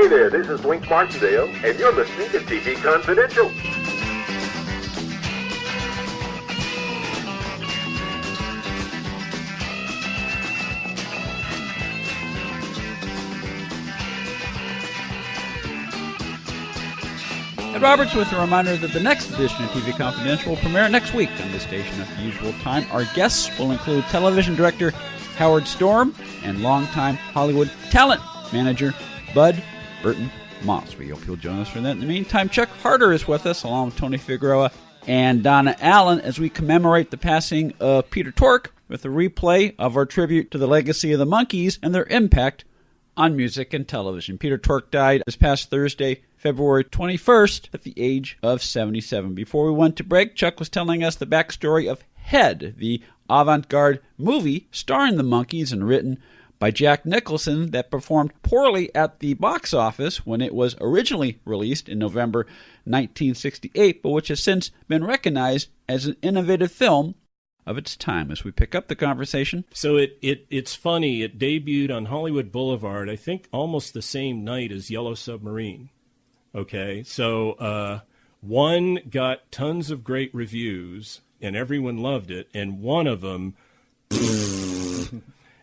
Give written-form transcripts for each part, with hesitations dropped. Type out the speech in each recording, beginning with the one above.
Hey there, this is Link Martindale, and you're listening to TV Confidential. Ed Roberts with a reminder that the next edition of TV Confidential will premiere next week on this station at the usual time. Our guests will include television director Howard Storm and longtime Hollywood talent manager Bud Burton Moss. We hope you'll join us for that. In the meantime, Chuck Harter is with us, along with Tony Figueroa and Donna Allen, as we commemorate the passing of Peter Tork with a replay of our tribute to the legacy of the Monkees and their impact on music and television. Peter Tork died this past Thursday, February 21st, at the age of 77. Before we went to break, Chuck was telling us the backstory of Head, the avant-garde movie starring the Monkees and written by Jack Nicholson that performed poorly at the box office when it was originally released in November 1968, but which has since been recognized as an innovative film of its time. As we pick up the conversation. So it's funny. It debuted on Hollywood Boulevard, I think almost the same night as Yellow Submarine. Okay, so one got tons of great reviews, and everyone loved it, and one of them,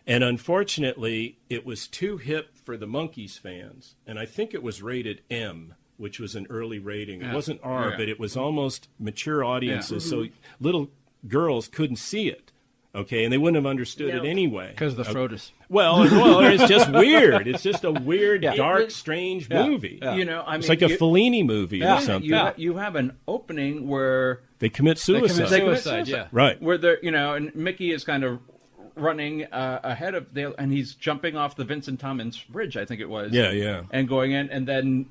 and unfortunately, it was too hip for the Monkees fans, and I think it was rated M, which was an early rating. It wasn't R, but it was almost mature audiences, so little girls couldn't see it, okay, and they wouldn't have understood it anyway. Because of the Frotus. Well, it's just weird. It's just a weird, dark, strange movie. You know, I mean, it's like a Fellini movie or something. You have an opening where they commit suicide. They commit suicide, right. Where they're, and Mickey is kind of running ahead of Dale, and he's jumping off the Vincent Thomas Bridge, I think it was. Yeah. And going in, and then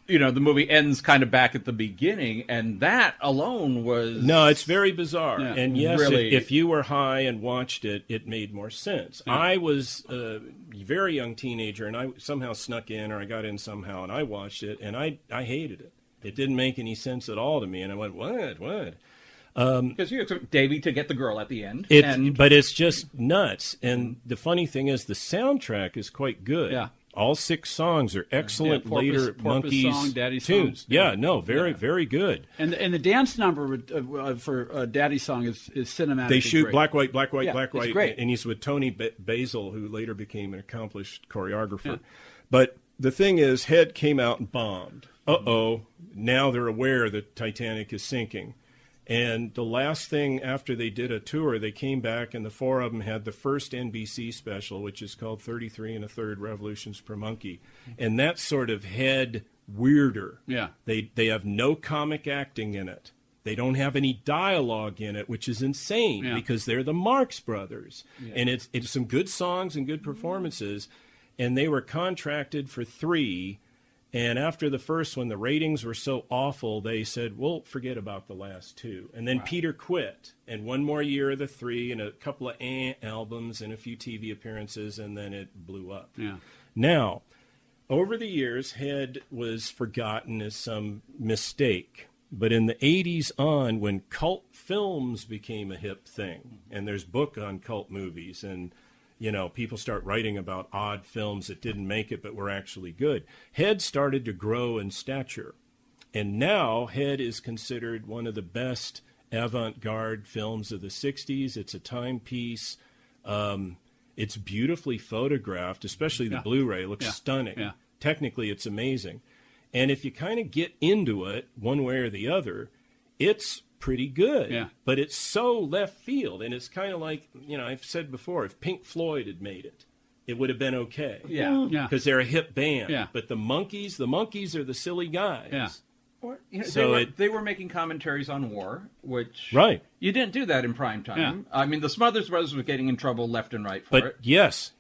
the movie ends kind of back at the beginning, and that alone was... No, it's very bizarre. Yeah, and yes, really... if you were high and watched it, it made more sense. Yeah. I was a very young teenager, and I somehow snuck in, or I got in somehow, and I watched it, and I hated it. It didn't make any sense at all to me, and I went, what? Because you expect Davey to get the girl at the end. But it's just nuts. And the funny thing is the soundtrack is quite good. Yeah. All 6 songs are excellent later Monkees song, Daddy's tunes. Song. Very good. And the dance number for Daddy's Song is cinematic. They shoot great. black, white, black, it's great. and he's with Tony Basil, who later became an accomplished choreographer. Yeah. But the thing is, Head came out and bombed. Now they're aware that Titanic is sinking. And the last thing after they did a tour, they came back, and the 4 of them had the first NBC special, which is called 33 1/3 Revolutions Per Monkee. And that's sort of Head weirder. Yeah. They have no comic acting in it. They don't have any dialogue in it, which is insane because they're the Marx Brothers. Yeah. And it's some good songs and good performances. And they were contracted for 3. And after the first one, the ratings were so awful, they said, well, forget about the last 2. And then Peter quit. And one more year of the 3 and a couple of albums and a few TV appearances, and then it blew up. Yeah. Now, over the years, Head was forgotten as some mistake. But in the 80s on, when cult films became a hip thing, and there's book on cult movies, and people start writing about odd films that didn't make it but were actually good. Head started to grow in stature. And now Head is considered one of the best avant-garde films of the 60s. It's a timepiece. It's beautifully photographed, especially the Blu-ray. It looks stunning. Yeah. Technically, it's amazing. And if you kind of get into it one way or the other, it's pretty good. Yeah. But it's so left field, and it's kind of like, I've said before, if Pink Floyd had made it, it would have been okay. Yeah. Because they're a hip band. Yeah. But the Monkees are the silly guys. Yeah. Or, so they were making commentaries on war, which you didn't do that in prime time. Yeah. I mean, the Smothers Brothers were getting in trouble left and right for it. But yes.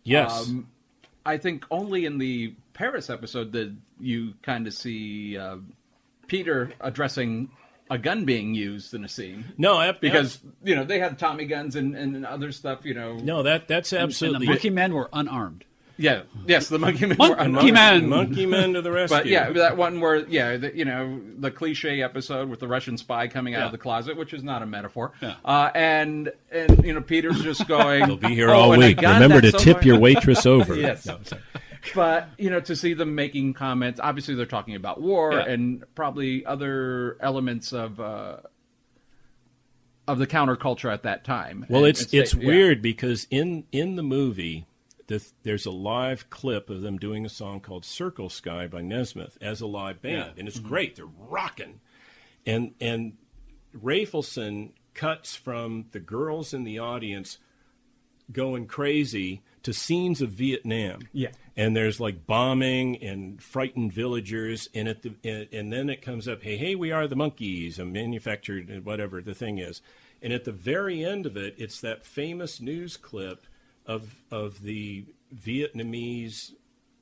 I think only in the Paris episode did you kind of see Peter addressing a gun being used in a scene. No, because they had Tommy guns and other stuff. No, that's absolutely. And the Monkey Men were unarmed. Yeah. Yes, the Monkey Men were unarmed. Monkey Men to the rescue. But that one where the cliche episode with the Russian spy coming out of the closet, which is not a metaphor. Yeah. And Peter's just going. He'll be here all week. Remember to tip your waitress over. Yes. No, But, to see them making comments, obviously they're talking about war and probably other elements of the counterculture at that time. Well, it's weird because in the movie, there's a live clip of them doing a song called Circle Sky by Nesmith as a live band, and it's great. They're rocking. And Rafelson cuts from the girls in the audience going crazy to scenes of Vietnam. Yeah. And there's like bombing and frightened villagers, and and then it comes up, hey, we are the Monkees, a manufactured whatever the thing is. And at the very end of it, it's that famous news clip of the Vietnamese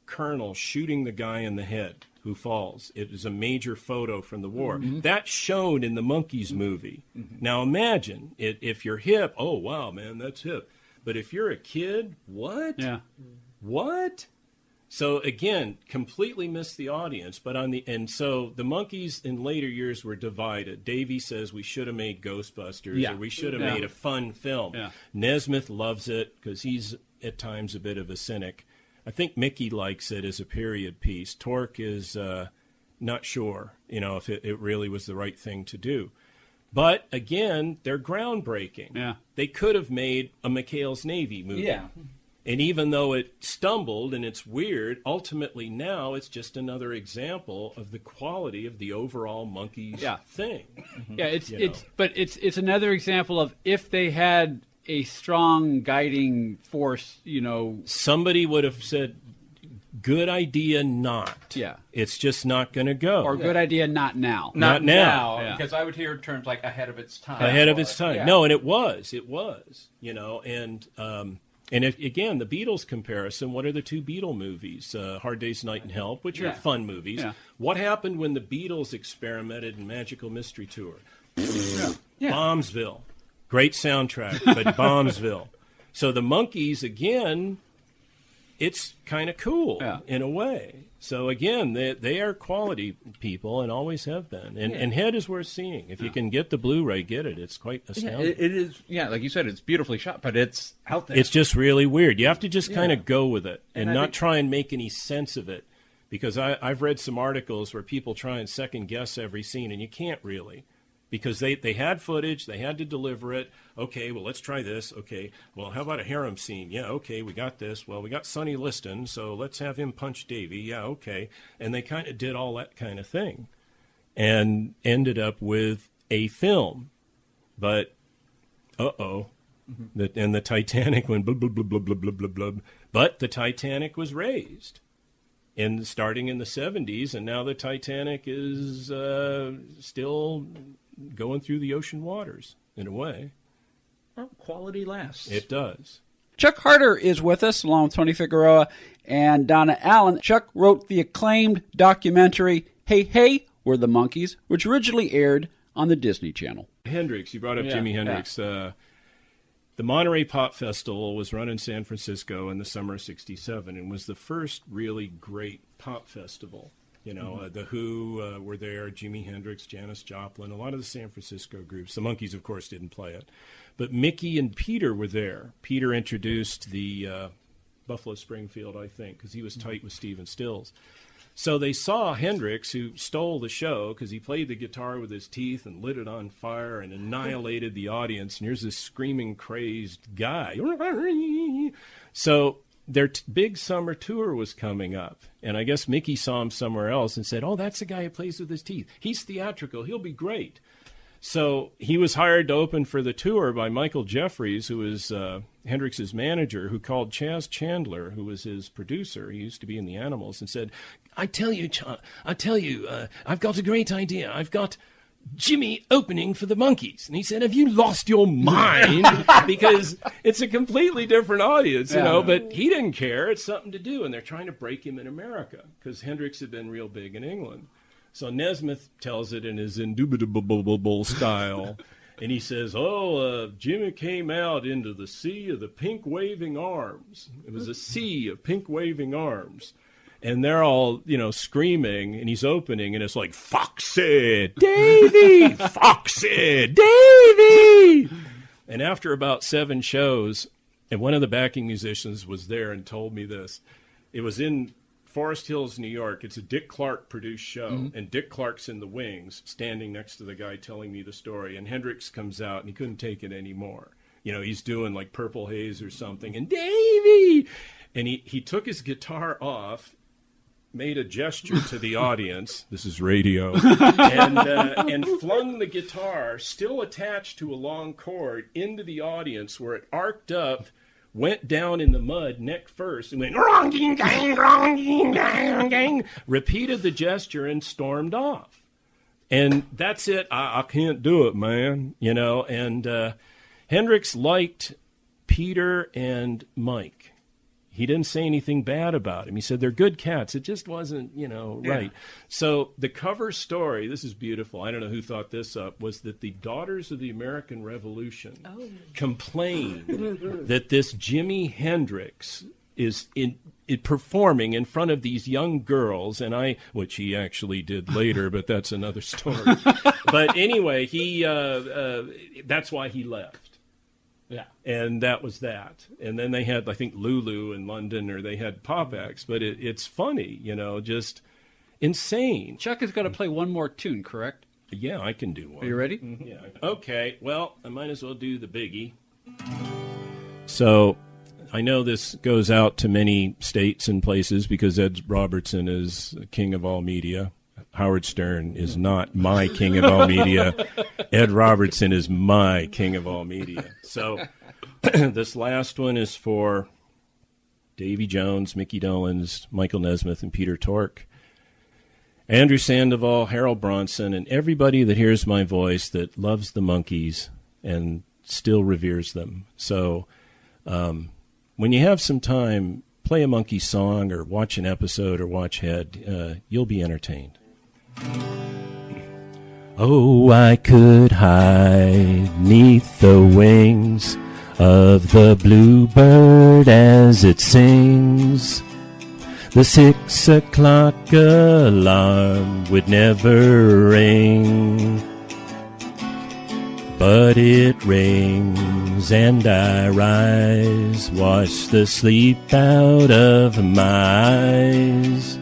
colonel shooting the guy in the head who falls. It is a major photo from the war. Mm-hmm. That's shown in the Monkees movie. Mm-hmm. Now imagine, if you're hip, oh, wow, man, that's hip. But if you're a kid, what? Yeah. What? So again, completely missed the audience. But so the Monkees in later years were divided. Davey says we should have made Ghostbusters, or we should have made a fun film. Yeah. Nesmith loves it because he's at times a bit of a cynic. I think Mickey likes it as a period piece. Torque is not sure, if it really was the right thing to do. But again, they're groundbreaking. Yeah. They could have made a McHale's Navy movie. Yeah. And even though it stumbled and it's weird, ultimately now it's just another example of the quality of the overall Monkees thing. Yeah, it's another example of if they had a strong guiding force, somebody would have said, good idea not. Yeah. It's just not going to go. Or good idea not now. Not now. Yeah. Because I would hear terms like ahead of its time. Ahead of its time. Yeah. No, and it was, and again, the Beatles comparison, what are the two Beatle movies? Hard Day's Night and Help, which are fun movies. Yeah. What happened when the Beatles experimented in Magical Mystery Tour? Bombsville. Great soundtrack, but Bombsville. So the Monkees, again, it's kind of cool in a way. So again, they are quality people and always have been. And Head is worth seeing. If you can get the Blu-ray, get it. It's quite astounding. It is, like you said, it's beautifully shot, but it's out there. It's just really weird. You have to just kind of go with it and not try and make any sense of it. Because I've read some articles where people try and second guess every scene, and you can't really. Because they had footage, they had to deliver it. Okay, well, let's try this. Okay, well, how about a harem scene? Yeah, okay, we got this. Well, we got Sonny Liston, so let's have him punch Davy. Yeah, okay. And they kind of did all that kind of thing and ended up with a film. But, and the Titanic went blub, blub, blub, blub, blub, blub, blub, blub. But the Titanic was raised. Starting in the 70s, and now the Titanic is still going through the ocean waters, in a way. Well, quality lasts. It does. Chuck Harter is with us, along with Tony Figueroa and Donna Allen. Chuck wrote the acclaimed documentary, Hey, Hey, We're the Monkees, which originally aired on the Disney Channel. Hendrix, you brought up Jimi Hendrix. The Monterey Pop Festival was run in San Francisco in the summer of '67 and was the first really great pop festival. The Who were there, Jimi Hendrix, Janis Joplin, a lot of the San Francisco groups. The Monkees, of course, didn't play it. But Mickey and Peter were there. Peter introduced the Buffalo Springfield, I think, because he was tight with Stephen Stills. So they saw Hendrix, who stole the show because he played the guitar with his teeth and lit it on fire and annihilated the audience. And here's this screaming, crazed guy. So their big summer tour was coming up. And I guess Mickey saw him somewhere else and said, that's the guy who plays with his teeth. He's theatrical. He'll be great. So he was hired to open for the tour by Michael Jeffries, who was Hendrix's manager, who called Chaz Chandler, who was his producer. He used to be in the Animals, and said, I tell you, I've got a great idea. I've got Jimmy opening for the Monkees. And he said, have you lost your mind? Because it's a completely different audience, but he didn't care. It's something to do. And they're trying to break him in America because Hendrix had been real big in England. So Nesmith tells it in his indubitable style. And he says, Jimmy came out into the sea of the pink waving arms. It was a sea of pink waving arms. And they're all, screaming, and he's opening, and it's like, Foxy, Davy, Foxy, Davy. And after about 7 shows, and one of the backing musicians was there and told me this, It was in Forest Hills, New York. It's a Dick Clark produced show, and Dick Clark's in the wings, standing next to the guy telling me the story. And Hendrix comes out, and he couldn't take it anymore. You know, he's doing like Purple Haze or something, and Davey! And he took his guitar off, made a gesture to the audience, this is radio, and flung the guitar, still attached to a long cord, into the audience where it arced up, went down in the mud neck first, and went, repeated the gesture and stormed off. And that's it. I can't do it, man. You know, and Hendrix liked Peter and Mike. He didn't say anything bad about him. He said they're good cats. It just wasn't, right. So the cover story, this is beautiful. I don't know who thought this up, was that the Daughters of the American Revolution complained that this Jimi Hendrix is performing in front of these young girls, and which he actually did later, but that's another story. But anyway, that's why he left. Yeah, and that was that. And then they had, I think, Lulu in London, or they had pop acts. But it's funny, just insane. Chuck is going to play one more tune, correct? Yeah, I can do one. Are you ready? Mm-hmm. Yeah. Okay, well, I might as well do the biggie. So I know this goes out to many states and places because Ed Robertson is king of all media. Howard Stern is not my king of all media. Ed Robertson is my king of all media. So this last one is for Davy Jones, Mickey Dolenz, Michael Nesmith, and Peter Tork, Andrew Sandoval, Harold Bronson, and everybody that hears my voice that loves the Monkees and still reveres them. So when you have some time, play a Monkee song or watch an episode or watch Head. You'll be entertained. Oh, I could hide 'neath the wings of the bluebird as it sings. The 6 o'clock alarm would never ring, but it rings and I rise, wash the sleep out of my eyes.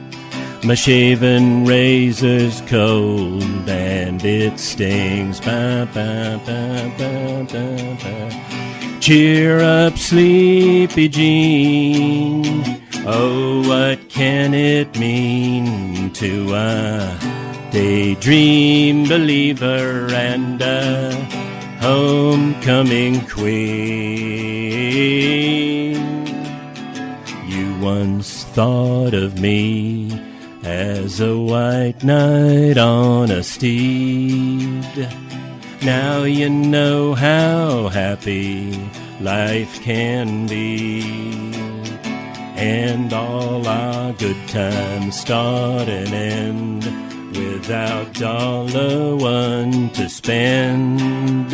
My shaven razor's cold and it stings. Ba, ba, ba, ba, ba, ba. Cheer up, sleepy Jean. Oh, what can it mean to a daydream believer and a homecoming queen? You once thought of me as a white knight on a steed. Now you know how happy life can be, and all our good times start and end without $1 to spend.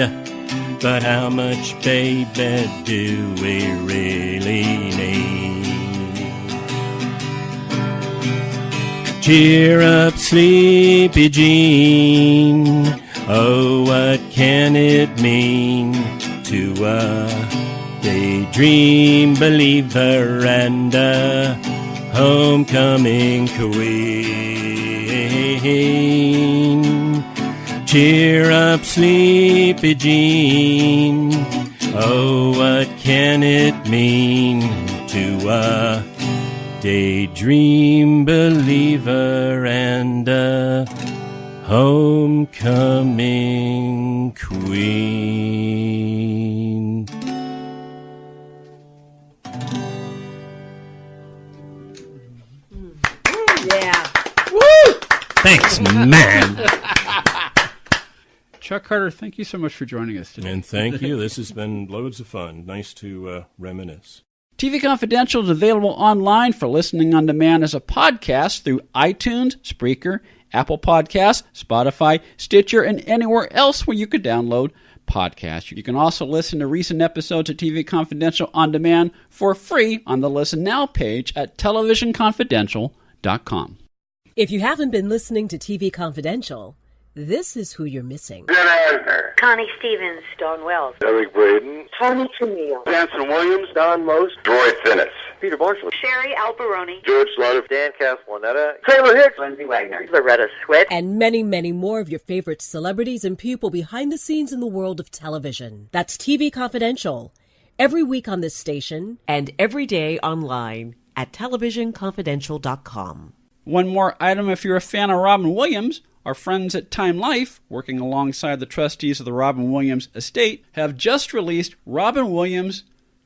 But how much, baby, do we really need? Cheer up, sleepy Jean. Oh, what can it mean to a daydream believer and a homecoming queen? Cheer up, sleepy Jean. Oh, what can it mean to a daydream believer and a homecoming queen? Yeah. Woo! Thanks, man. Chuck Harter, thank you so much for joining us today. And thank you. This has been loads of fun. Nice to reminisce. TV Confidential is available online for listening on demand as a podcast through iTunes, Spreaker, Apple Podcasts, Spotify, Stitcher, and anywhere else where you could download podcasts. You can also listen to recent episodes of TV Confidential on demand for free on the Listen Now page at televisionconfidential.com. If you haven't been listening to TV Confidential, this is who you're missing. Jen Asner, Connie Stevens, Dawn Wells, Eric Braden, Tony Camille, Jansen Williams, Don Most, Troy Finnis. Peter Marshall, Sherry Alberoni, George Slaughter, Dan Castellaneta, Taylor Hicks, Lindsay Wagner, Loretta Swit, And many, many more of your favorite celebrities and people behind the scenes in the world of television. That's TV Confidential. Every week on this station. And every day online at televisionconfidential.com. One more item if you're a fan of Robin Williams. Our friends at Time Life, working alongside the trustees of the Robin Williams estate, have just released Robin Williams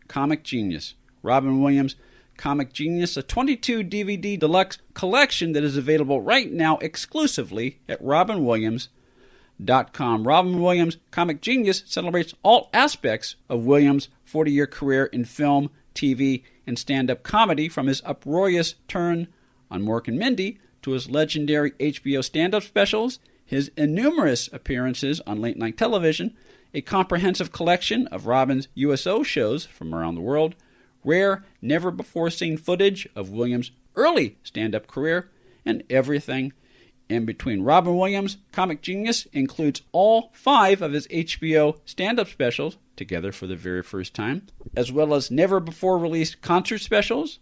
Comic Genius. Robin Williams Comic Genius, a 22 DVD deluxe collection that is available right now exclusively at robinwilliams.com. Robin Williams Comic Genius celebrates all aspects of Williams' 40-year career in film, TV, and stand-up comedy, from his uproarious turn on Mork and Mindy to his legendary HBO stand-up specials, his innumerous appearances on late-night television, a comprehensive collection of Robin's USO shows from around the world, rare, never-before-seen footage of Williams' early stand-up career, and everything in between. Robin Williams' Comic Genius includes all 5 of his HBO stand-up specials, together for the very first time, as well as never-before-released concert specials,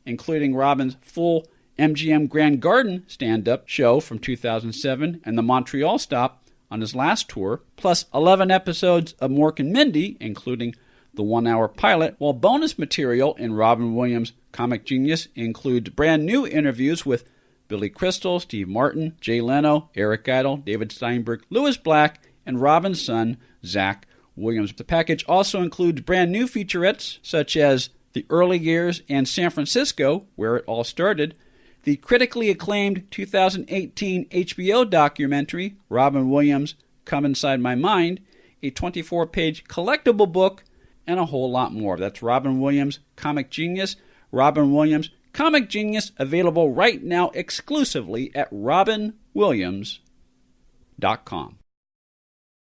including Robin's full MGM Grand Garden stand-up show from 2007 and the Montreal stop on his last tour, plus 11 episodes of Mork and Mindy, including the 1-hour pilot, while bonus material in Robin Williams' Comic Genius includes brand new interviews with Billy Crystal, Steve Martin, Jay Leno, Eric Idle, David Steinberg, Louis Black, and Robin's son, Zach Williams. The package also includes brand new featurettes such as The Early Years and San Francisco, Where It All Started, the critically acclaimed 2018 HBO documentary, Robin Williams, Come Inside My Mind, a 24-page collectible book, and a whole lot more. That's Robin Williams Comic Genius. Robin Williams Comic Genius, available right now exclusively at robinwilliams.com.